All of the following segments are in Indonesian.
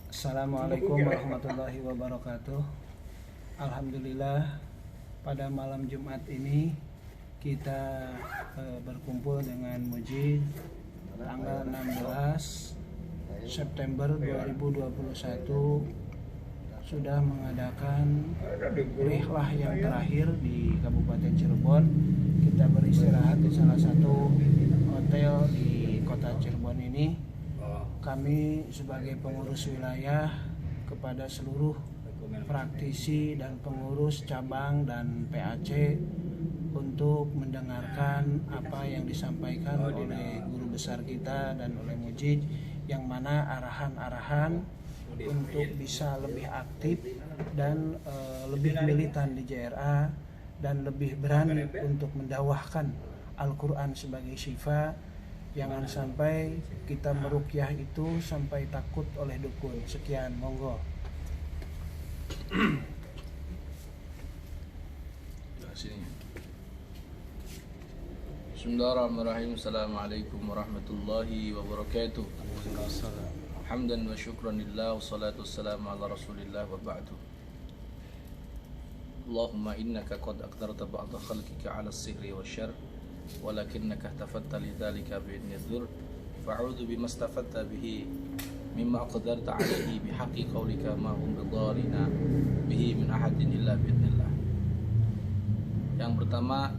Assalamualaikum warahmatullahi wabarakatuh. Alhamdulillah, pada malam Jumat ini kita berkumpul dengan Mujid tanggal 16 September 2021 sudah mengadakan rihlah yang terakhir di Kabupaten Cirebon. Kita beristirahat di salah satu hotel di kota Cirebon ini. Kami sebagai pengurus wilayah kepada seluruh praktisi dan pengurus cabang dan PAC untuk mendengarkan apa yang disampaikan oleh guru besar kita dan oleh Mujid, yang mana arahan-arahan untuk bisa lebih aktif dan lebih militan di JRA dan lebih berani untuk mendakwahkan Al-Quran sebagai syifa. Jangan sampai kita meruqyah itu sampai takut oleh dukun. Sekian, monggo. Bismillahirrahmanirrahim. Assalamualaikum warahmatullahi wabarakatuh. Hamdan wa syukran lillah, wassalatu wassalamu ala rasulillah, wa ba'du. Allahumma innaka qad aqdarta ba'da khalqika ala sihri wa syarr, walakinnaka tafatta lidhalika bi'idni dhur, fa'udhu bimastafatta bihi mimma aqdarta alaihi bihaqqi qawlika ma hum bidharina bihi min ahadin illa bi'idnillah. Yang pertama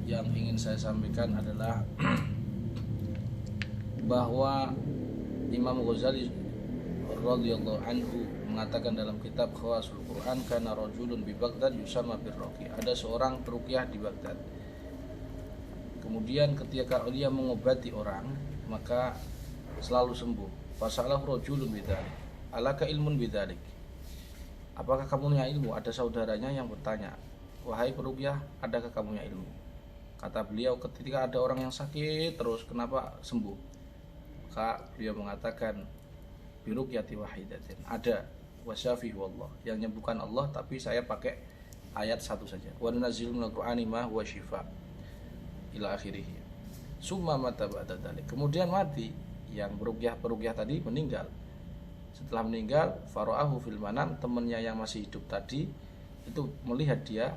yang ingin saya sampaikan adalah bahwa Imam Ghazali radhiyallahu anhu mengatakan dalam kitab Khawasul Quran, kana rajulun bi Baghdad yusamma birruqyah. Ada seorang peruqyah di Baghdad. Kemudian ketika dia mengobati orang, maka selalu sembuh. Fasalahu rajulun bidzalik, alaka ilmun bidzalik. Apakah kamu punya ilmu? Ada saudaranya yang bertanya, wahai peruqyah, adakah kamu punya ilmu? Kata beliau, ketika ada orang yang sakit terus, kenapa sembuh? Maka beliau mengatakan, biruqyati wahidatin, ada wasyafi wallah, yang menyembuhkan Allah, tapi saya pakai ayat satu saja, wa nunazzilu minal qur'ani ma huwa syifa ila akhirih. Summa mata ba'da dzalik, kemudian mati. Yang peruqyah tadi meninggal. Setelah meninggal, fara'ahu fil manam, temannya yang masih hidup tadi itu melihat dia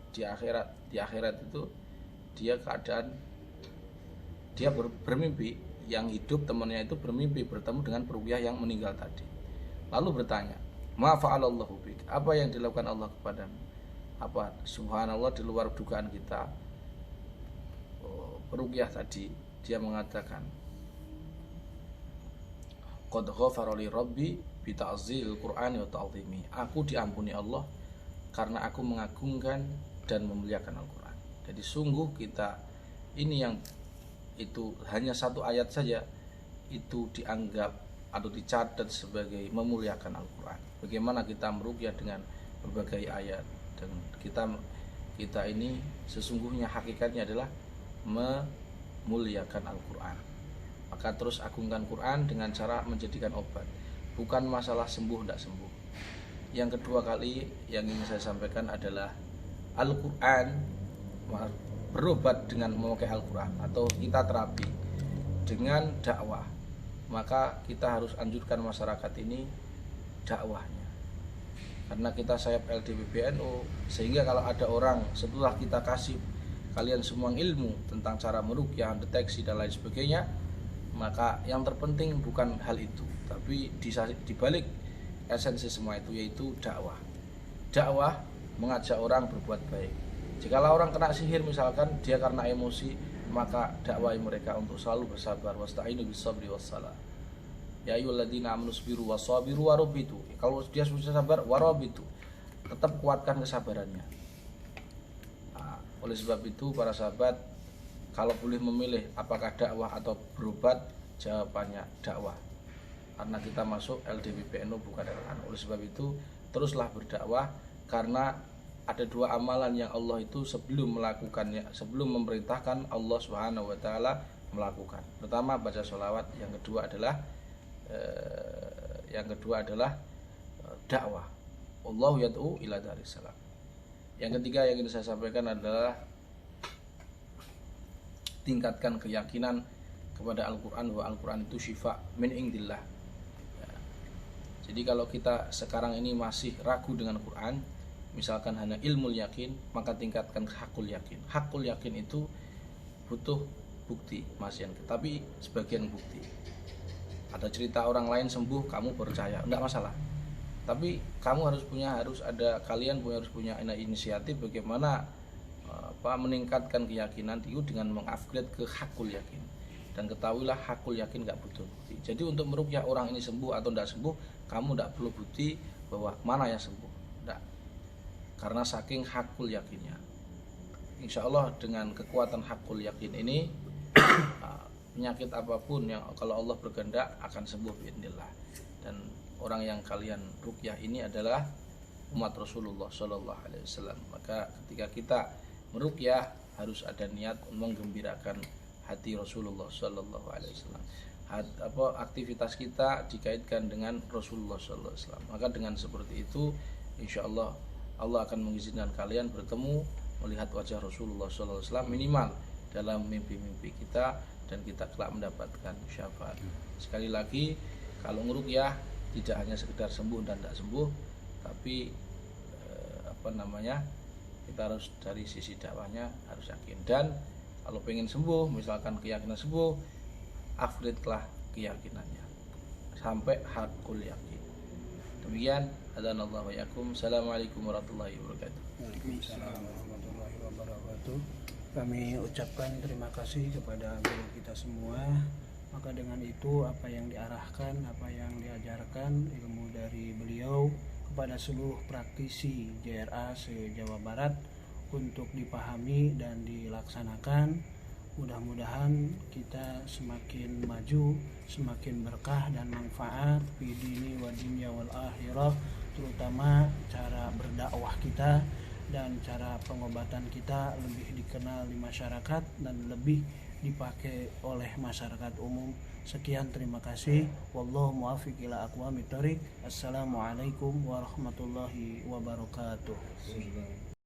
di akhirat itu dia keadaan dia bermimpi. Yang hidup temannya itu bermimpi bertemu dengan peruqyah yang meninggal tadi. Lalu bertanya, ma fa'alallahu bik, apa yang dilakukan Allah kepadamu? Apa? Subhanallah, di luar dugaan kita. Peruqyah tadi dia mengatakan, qad ghafara li rabbi bi ta'zil qur'ani wa ta'zimi, aku diampuni Allah karena aku mengagungkan dan memuliakan Al-Quran. Jadi sungguh kita ini yang itu hanya satu ayat saja itu dianggap atau dicatat sebagai memuliakan Al-Quran. Bagaimana kita meruqyah dengan berbagai ayat, dan kita ini sesungguhnya hakikatnya adalah memuliakan Al-Quran. Maka terus agungkan Quran dengan cara menjadikan obat, bukan masalah sembuh tidak sembuh. Yang kedua kali yang ingin saya sampaikan adalah Al-Quran, berobat dengan memakai Al-Quran, atau kita terapi dengan dakwah. Maka kita harus anjurkan masyarakat ini dakwahnya, karena kita sayap LDPBNU, sehingga kalau ada orang setelah kita kasih kalian semua ilmu tentang cara meruqyah, deteksi dan lain sebagainya, maka yang terpenting bukan hal itu, tapi di balik esensi semua itu yaitu dakwah. Dakwah mengajak orang berbuat baik. Jikalau orang kena sihir misalkan, dia karena emosi, maka dakwai mereka untuk selalu bersabar. Wasta'inu bis-sabri was-salah. Ya ayyuhalladzina amanu sabiru wasabiru warabitu. Kalau dia susah sabar, warabitu, tetap kuatkan kesabarannya. Nah, oleh sebab itu para sahabat, kalau boleh memilih apakah dakwah atau berobat, jawabannya dakwah. Karena kita masuk LDPBNU bukan LDPBNU. Oleh sebab itu teruslah berdakwah, karena ada dua amalan yang Allah itu sebelum melakukannya, sebelum memerintahkan, Allah Subhanahu wa taala melakukan. Pertama baca sholawat, yang kedua adalah dakwah. Allahu yad'u ila darissalam. Yang ketiga yang ingin saya sampaikan adalah tingkatkan keyakinan kepada Al-Quran bahwa Al-Quran itu syifa min indillah. Ya. Jadi kalau kita sekarang ini masih ragu dengan Quran, misalkan hanya ilmu yakin, maka tingkatkan hakul yakin. Hakul yakin itu butuh bukti, Mas Yan, tapi sebagian bukti. Ada cerita orang lain sembuh, kamu percaya, enggak masalah. Tapi kamu kalian harus punya inisiatif bagaimana meningkatkan keyakinan itu dengan mengupgrade ke hakul yakin. Dan ketahuilah hakul yakin nggak butuh bukti. Jadi untuk meruqyah orang ini sembuh atau tidak sembuh, kamu tidak perlu bukti bahwa mana yang sembuh, tidak. Karena saking hakul yakinnya. Insya Allah dengan kekuatan hakul yakin ini penyakit apapun yang kalau Allah berkehendak akan sembuh biidznillah. Dan orang yang kalian ruqyah ini adalah umat Rasulullah Shallallahu Alaihi Wasallam. Maka ketika kita meruqyah harus ada niat menggembirakan hati Rasulullah Shallallahu Alaihi Wasallam. Aktivitas kita dikaitkan dengan Rasulullah Shallallahu Alaihi Wasallam. Maka dengan seperti itu, insya Allah Allah akan mengizinkan kalian bertemu melihat wajah Rasulullah Shallallahu Alaihi Wasallam minimal dalam mimpi-mimpi kita, dan kita kelak mendapatkan syafaat. Sekali lagi, kalau ngeruqyah tidak hanya sekedar sembuh dan tidak sembuh, tapi kita harus dari sisi dakwahnya harus yakin. Dan kalau pengen sembuh, misalkan keyakinan sembuh, upgrade-lah keyakinannya sampai hakul yakin. Demikian, adzanallahu wa yakum. Assalamualaikum warahmatullahi wabarakatuh. Waalaikumsalam warahmatullahi wabarakatuh. Kami ucapkan terima kasih kepada guru kita semua. Maka dengan itu apa yang diarahkan, apa yang diajarkan ilmu dari beliau kepada seluruh praktisi JRA se-Jawa Barat untuk dipahami dan dilaksanakan. Mudah-mudahan kita semakin maju, semakin berkah dan manfaat fi dini wa dunya wal akhirah, terutama cara berdakwah kita dan cara pengobatan kita lebih dikenal di masyarakat dan lebih dipakai oleh masyarakat umum. Sekian, terima kasih. Wallahu muwaffiq ila aqwamit thoriq. Assalamualaikum warahmatullahi wabarakatuh.